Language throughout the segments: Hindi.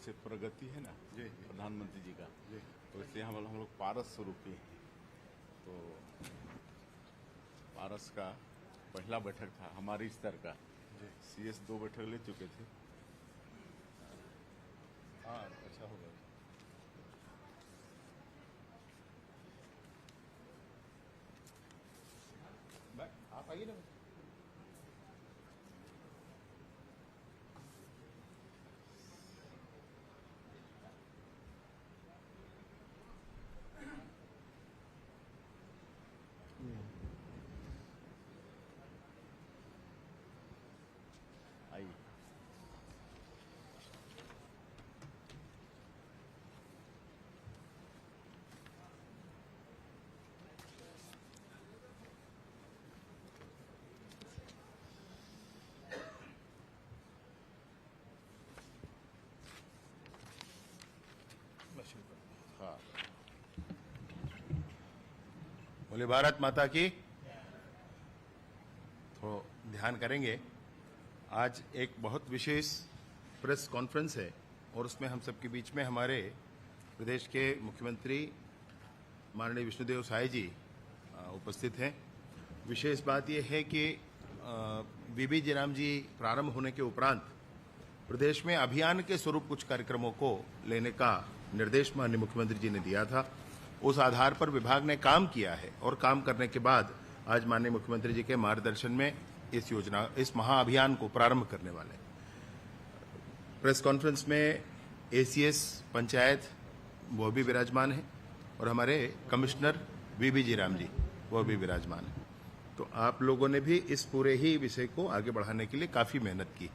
जैसे प्रगति है ना जी प्रधानमंत्री जी का, जी तो इसलिए हम लोग पारस शुरू किए। तो पारस का पहला बैठक था हमारे स्तर का। जी CS 2 बैठक ले चुके थे। हाँ अच्छा होगा। आप आइए ना। आइए। हाँ, बोले भारत माता की। तो ध्यान करेंगे, आज एक बहुत विशेष प्रेस कॉन्फ्रेंस है और उसमें हम सबके बीच में हमारे प्रदेश के मुख्यमंत्री माननीय विष्णुदेव साय जी उपस्थित हैं। विशेष बात यह है कि बीबी जयराम जी प्रारंभ होने के उपरांत प्रदेश में अभियान के स्वरूप कुछ कार्यक्रमों को लेने का निर्देश माननीय मुख्यमंत्री जी ने दिया था। उस आधार पर विभाग ने काम किया है और काम करने के बाद आज माननीय मुख्यमंत्री जी के मार्गदर्शन में इस महाअभियान को प्रारंभ करने वाले हैं। प्रेस कॉन्फ्रेंस में ACS पंचायत वो भी विराजमान है और हमारे कमिश्नर बीबी जयराम जी वो भी विराजमान है। तो आप लोगों ने भी इस पूरे ही विषय को आगे बढ़ाने के लिए काफी मेहनत की।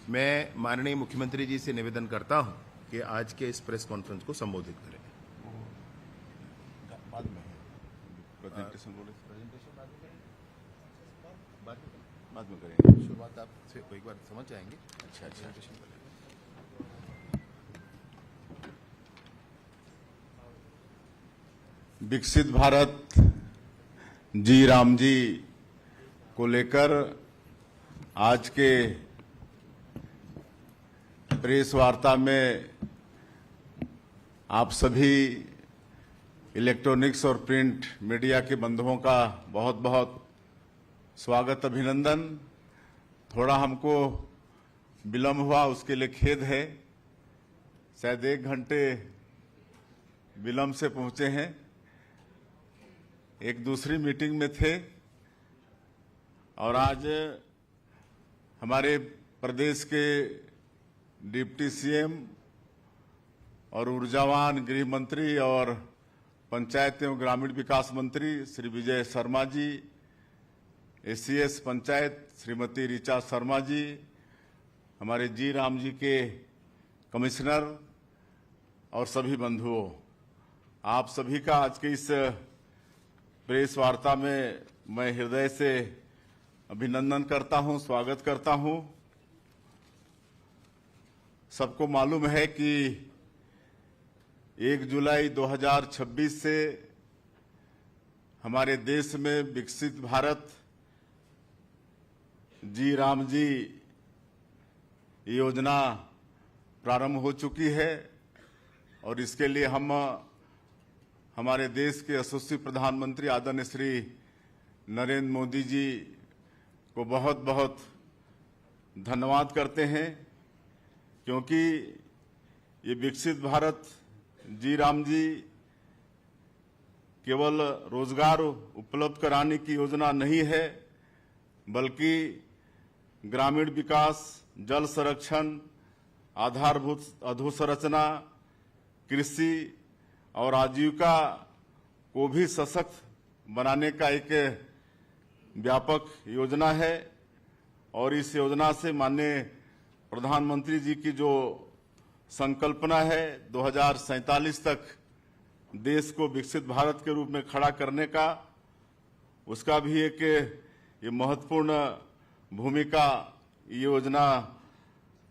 मैं माननीय मुख्यमंत्री जी से निवेदन करता हूं कि आज के इस प्रेस कॉन्फ्रेंस को संबोधित करें। बाद में प्रेजेंटेशन बोले, बाद में करेंगे। शुरुआत आप से एक बार समझ जाएंगे। अच्छा। विकसित भारत जी राम जी को लेकर आज के प्रेस वार्ता में आप सभी इलेक्ट्रॉनिक्स और प्रिंट मीडिया के बंधुओं का बहुत बहुत स्वागत, अभिनंदन। थोड़ा हमको विलम्ब हुआ, उसके लिए खेद है। शायद 1 घंटे विलम्ब से पहुंचे हैं, एक दूसरी मीटिंग में थे। और आज हमारे प्रदेश के डिप्टी CM और ऊर्जावान गृह मंत्री और पंचायत एवं ग्रामीण विकास मंत्री श्री विजय शर्मा जी, ACS पंचायत श्रीमती ऋचा शर्मा जी, हमारे जी राम जी के कमिश्नर और सभी बंधुओं, आप सभी का आज के इस प्रेस वार्ता में मैं हृदय से अभिनंदन करता हूं, स्वागत करता हूं। सबको मालूम है कि 1 जुलाई 2026 से हमारे देश में विकसित भारत जी राम जी योजना प्रारंभ हो चुकी है और इसके लिए हम हमारे देश के यशस्वी प्रधानमंत्री आदरणीय श्री नरेंद्र मोदी जी को बहुत बहुत धन्यवाद करते हैं, क्योंकि ये विकसित भारत जी राम जी केवल रोजगार उपलब्ध कराने की योजना नहीं है, बल्कि ग्रामीण विकास, जल संरक्षण, आधारभूत अधोसंरचना, कृषि और आजीविका को भी सशक्त बनाने का एक व्यापक योजना है। और इस योजना से माननीय प्रधानमंत्री जी की जो संकल्पना है 2047 तक देश को विकसित भारत के रूप में खड़ा करने का, उसका भी एक ये महत्वपूर्ण भूमिका योजना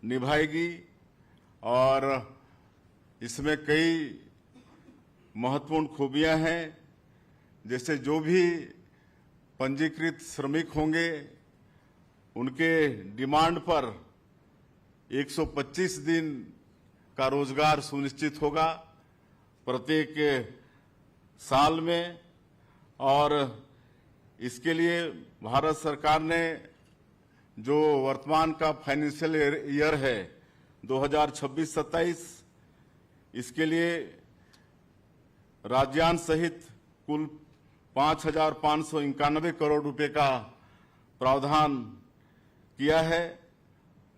निभाएगी। और इसमें कई महत्वपूर्ण खूबियां हैं, जैसे जो भी पंजीकृत श्रमिक होंगे उनके डिमांड पर 125 दिन का रोजगार सुनिश्चित होगा प्रत्येक साल में। और इसके लिए भारत सरकार ने जो वर्तमान का फाइनेंशियल ईयर है 2026-27, इसके लिए राज्यांश सहित कुल 5,591 करोड़ रुपए का प्रावधान किया है।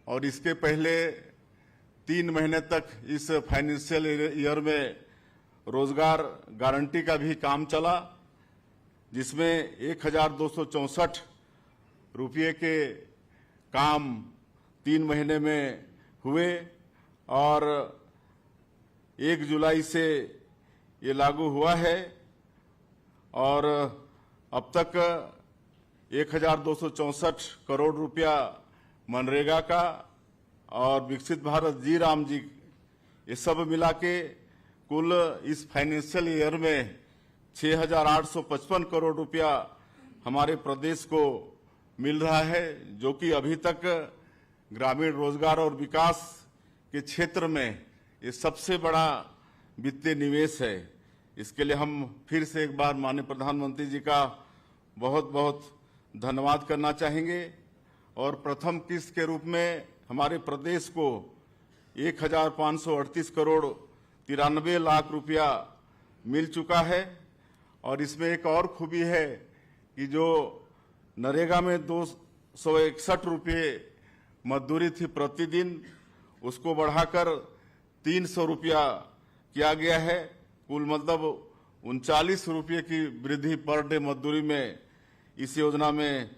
और इसके पहले 3 महीने तक इस फाइनेंशियल ईयर में रोजगार गारंटी का भी काम चला, जिसमें 1,264 रुपये के काम 3 महीने में हुए और 1 जुलाई से ये लागू हुआ है। और अब तक 1,264 करोड़ रुपया मनरेगा का और विकसित भारत जी राम जी, ये सब मिला के कुल इस फाइनेंशियल ईयर में 6,855 करोड़ रुपया हमारे प्रदेश को मिल रहा है, जो कि अभी तक ग्रामीण रोजगार और विकास के क्षेत्र में ये सबसे बड़ा वित्तीय निवेश है। इसके लिए हम फिर से एक बार माननीय प्रधानमंत्री जी का बहुत बहुत धन्यवाद करना चाहेंगे। और प्रथम किस्त के रूप में हमारे प्रदेश को 1,538 करोड़ 93 लाख रुपया मिल चुका है। और इसमें एक और खूबी है कि जो नरेगा में 261 रुपये मजदूरी थी प्रतिदिन, उसको बढ़ाकर 300 रुपया किया गया है। कुल मतलब 39 रुपये की वृद्धि पर डे मजदूरी में इस योजना में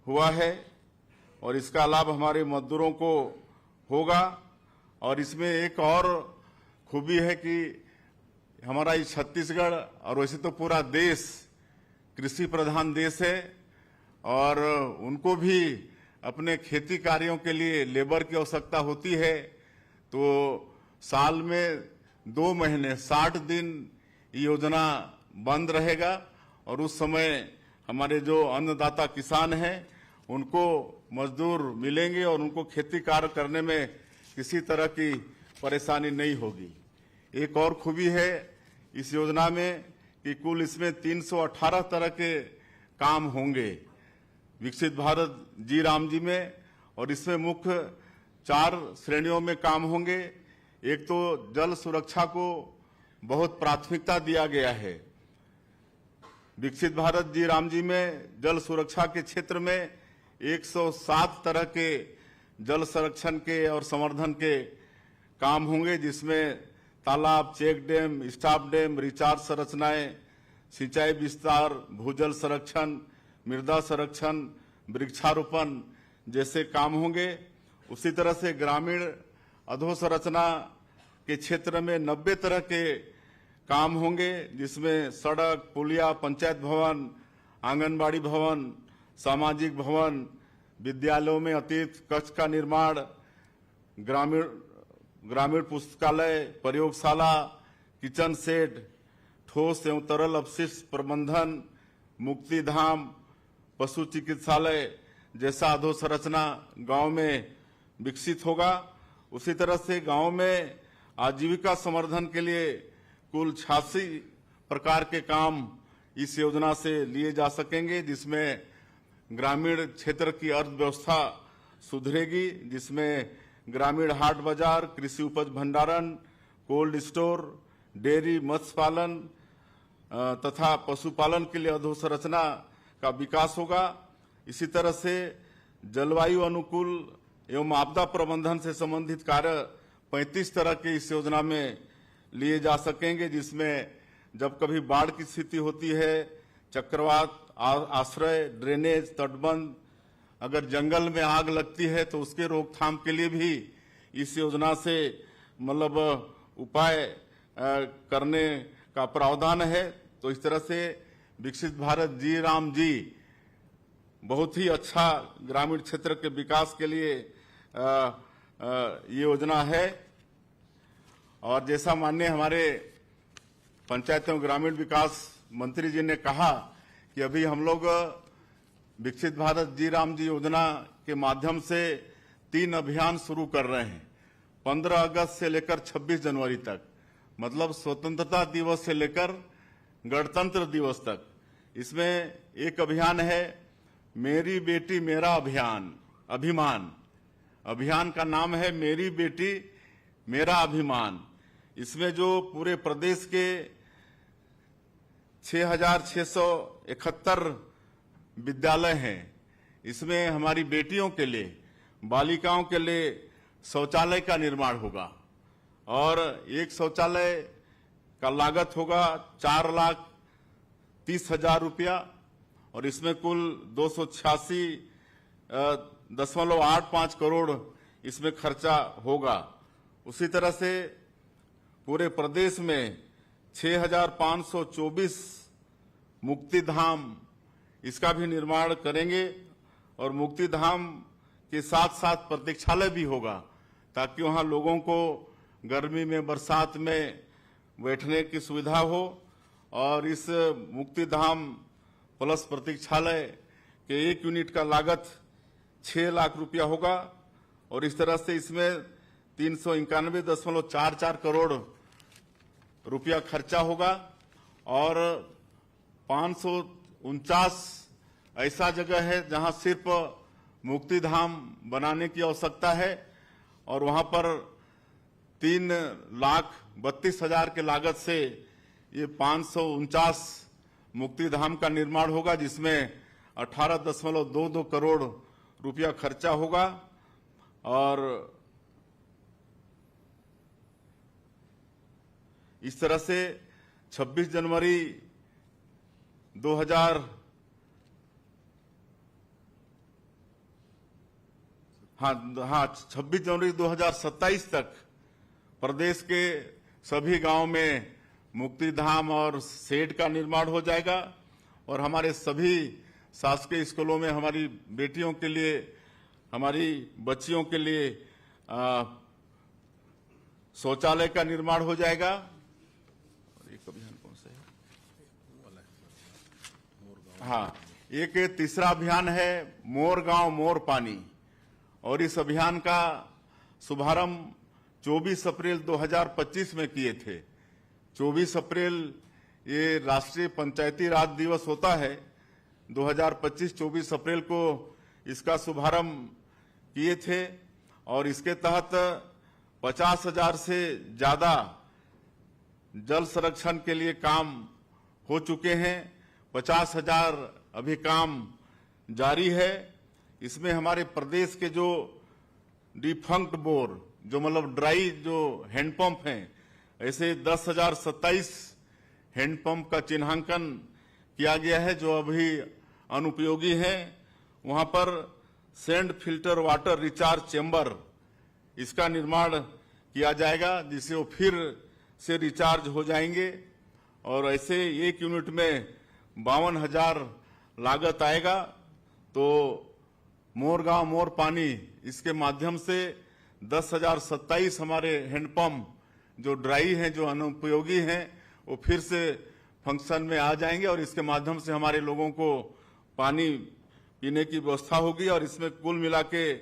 हुआ है। और इसका लाभ हमारे मजदूरों को होगा। और इसमें एक और खूबी है कि हमारा ये छत्तीसगढ़ और वैसे तो पूरा देश कृषि प्रधान देश है, और उनको भी अपने खेती कार्यों के लिए लेबर की आवश्यकता होती है। तो साल में 2 महीने 60 दिन ये योजना बंद रहेगा, और उस समय हमारे जो अन्नदाता किसान हैं उनको मजदूर मिलेंगे और उनको खेती कार्य करने में किसी तरह की परेशानी नहीं होगी। एक और खूबी है इस योजना में कि कुल इसमें 318 तरह के काम होंगे विकसित भारत जी राम जी में। और इसमें मुख्य 4 श्रेणियों में काम होंगे। एक तो जल सुरक्षा को बहुत प्राथमिकता दिया गया है। विकसित भारत जी राम जी में जल सुरक्षा के क्षेत्र में 107 तरह के जल संरक्षण के और संवर्धन के काम होंगे, जिसमें तालाब, check dam, stop dam, recharge संरचनाएं, सिंचाई विस्तार, भूजल संरक्षण, मृदा संरक्षण, वृक्षारोपण जैसे काम होंगे। उसी तरह से ग्रामीण अधोसंरचना के क्षेत्र में 90 तरह के काम होंगे, जिसमें सड़क, पुलिया, पंचायत भवन, आंगनबाड़ी भवन, सामाजिक भवन, विद्यालयों में अतिरिक्त कक्ष का निर्माण, ग्रामीण पुस्तकालय, प्रयोगशाला, किचन सेट, ठोस एवं तरल अपशिष्ट प्रबंधन, मुक्ति धाम, पशु चिकित्सालय जैसा अधोसंरचना गांव में विकसित होगा। उसी तरह से गांव में आजीविका संवर्धन के लिए कुल 86 प्रकार के काम इस योजना से लिए जा सकेंगे, जिसमें ग्रामीण क्षेत्र की अर्थव्यवस्था सुधरेगी, जिसमें ग्रामीण हाट बाजार, कृषि उपज भंडारण, कोल्ड स्टोर, डेयरी, मत्स्य पालन तथा पशुपालन के लिए अधोसंरचना का विकास होगा। इसी तरह से जलवायु अनुकूल एवं आपदा प्रबंधन से संबंधित कार्य 35 तरह के इस योजना में लिए जा सकेंगे, जिसमें जब कभी बाढ़ की स्थिति होती है, चक्रवात, आश्रय, ड्रेनेज, तटबंध, अगर जंगल में आग लगती है तो उसके रोकथाम के लिए भी इस योजना से मतलब उपाय करने का प्रावधान है। तो इस तरह से विकसित भारत जी राम जी बहुत ही अच्छा ग्रामीण क्षेत्र के विकास के लिए ये योजना है। और जैसा माननीय हमारे पंचायत एवं ग्रामीण विकास मंत्री जी ने कहा कि अभी हम लोग विकसित भारत जी राम जी योजना के माध्यम से 3 अभियान शुरू कर रहे हैं। 15 अगस्त से लेकर 26 जनवरी तक, मतलब स्वतंत्रता दिवस से लेकर गणतंत्र दिवस तक। इसमें एक अभियान है मेरी बेटी मेरा अभिमान। अभियान का नाम है मेरी बेटी मेरा अभिमान। इसमें जो पूरे प्रदेश के 6,671 विद्यालय हैं, इसमें हमारी बेटियों के लिए, बालिकाओं के लिए शौचालय का निर्माण होगा और एक शौचालय का लागत होगा 4,30,000 रुपया और इसमें कुल 286.85 करोड़ इसमें खर्चा होगा। उसी तरह से पूरे प्रदेश में 6,524 मुक्तिधाम इसका भी निर्माण करेंगे और मुक्तिधाम के साथ साथ प्रतीक्षालय भी होगा ताकि वहां लोगों को गर्मी में, बरसात में बैठने की सुविधा हो। और इस मुक्तिधाम प्लस प्रतीक्षालय के एक यूनिट का लागत 6 लाख रुपया होगा और इस तरह से इसमें 391.44 करोड़ रुपया खर्चा होगा और 549 ऐसा जगह है जहां सिर्फ मुक्तिधाम बनाने की आवश्यकता है और वहां पर 3,32,000 के लागत से ये 549 मुक्तिधाम का निर्माण होगा, जिसमें 18.22 करोड़ रुपया खर्चा होगा। और इस तरह से 26 जनवरी 2027 तक प्रदेश के सभी गांव में मुक्तिधाम और शेड का निर्माण हो जाएगा और हमारे सभी शासकीय स्कूलों में हमारी बेटियों के लिए, हमारी बच्चियों के लिए शौचालय का निर्माण हो जाएगा। और एक अभियान कौन सा है? हाँ, एक तीसरा अभियान है मोर गांव मोर पानी और इस अभियान का शुभारंभ 24 अप्रैल 2025 में किए थे। 24 अप्रैल ये राष्ट्रीय पंचायती राज दिवस होता है। 2025 24 अप्रैल को इसका शुभारंभ किए थे और इसके तहत 50,000 से ज्यादा जल संरक्षण के लिए काम हो चुके हैं। 50,000 अभी काम जारी है। इसमें हमारे प्रदेश के जो डिफंक्ट बोर, जो मतलब ड्राई जो हैंडपंप हैं, ऐसे 10,027 हैंडपंप का चिन्हांकन किया गया है जो अभी अनुपयोगी है। वहां पर sand filter water recharge chamber इसका निर्माण किया जाएगा जिससे वो फिर से रिचार्ज हो जाएंगे और ऐसे एक यूनिट में 52,000 लागत आएगा। तो मोर गांव मोर पानी इसके माध्यम से 10,027 हमारे हैंडपंप जो ड्राई हैं, जो अनुपयोगी हैं, वो फिर से फंक्शन में आ जाएंगे और इसके माध्यम से हमारे लोगों को पानी पीने की व्यवस्था होगी और इसमें कुल मिला के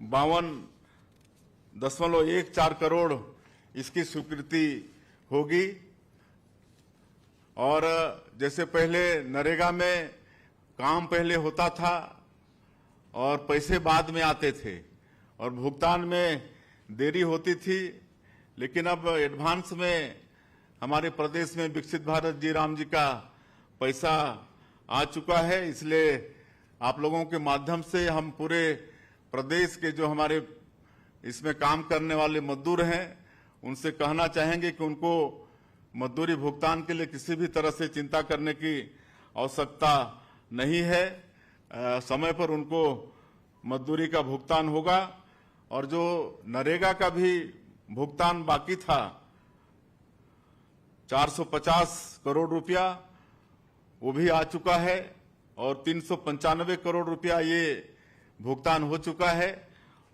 52.14 करोड़ इसकी स्वीकृति होगी। और जैसे पहले नरेगा में काम पहले होता था और पैसे बाद में आते थे और भुगतान में देरी होती थी, लेकिन अब एडवांस में हमारे प्रदेश में विकसित भारत जी राम जी का पैसा आ चुका है। इसलिए आप लोगों के माध्यम से हम पूरे प्रदेश के जो हमारे इसमें काम करने वाले मजदूर हैं उनसे कहना चाहेंगे कि उनको मजदूरी भुगतान के लिए किसी भी तरह से चिंता करने की आवश्यकता नहीं है। समय पर उनको मजदूरी का भुगतान होगा और जो नरेगा का भी भुगतान बाकी था 450 करोड़ रुपया, वो भी आ चुका है और 395 करोड़ रुपया ये भुगतान हो चुका है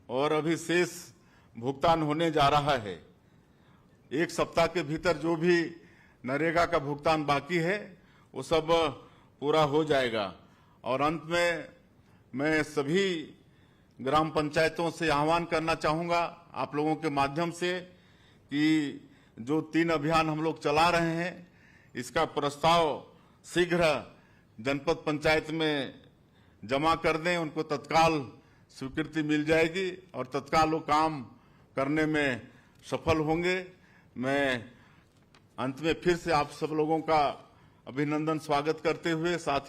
और अभी शेष भुगतान होने जा रहा है। एक सप्ताह के भीतर जो भी नरेगा का भुगतान बाकी है वो सब पूरा हो जाएगा। और अंत में मैं सभी ग्राम पंचायतों से आह्वान करना चाहूंगा आप लोगों के माध्यम से कि जो 3 अभियान हम लोग चला रहे हैं, इसका प्रस्ताव शीघ्र जनपद पंचायत में जमा कर दें। उनको तत्काल स्वीकृति मिल जाएगी और तत्काल वो काम करने में सफल होंगे। मैं अंत में फिर से आप सब लोगों का अभिनंदन स्वागत करते हुए साथ ही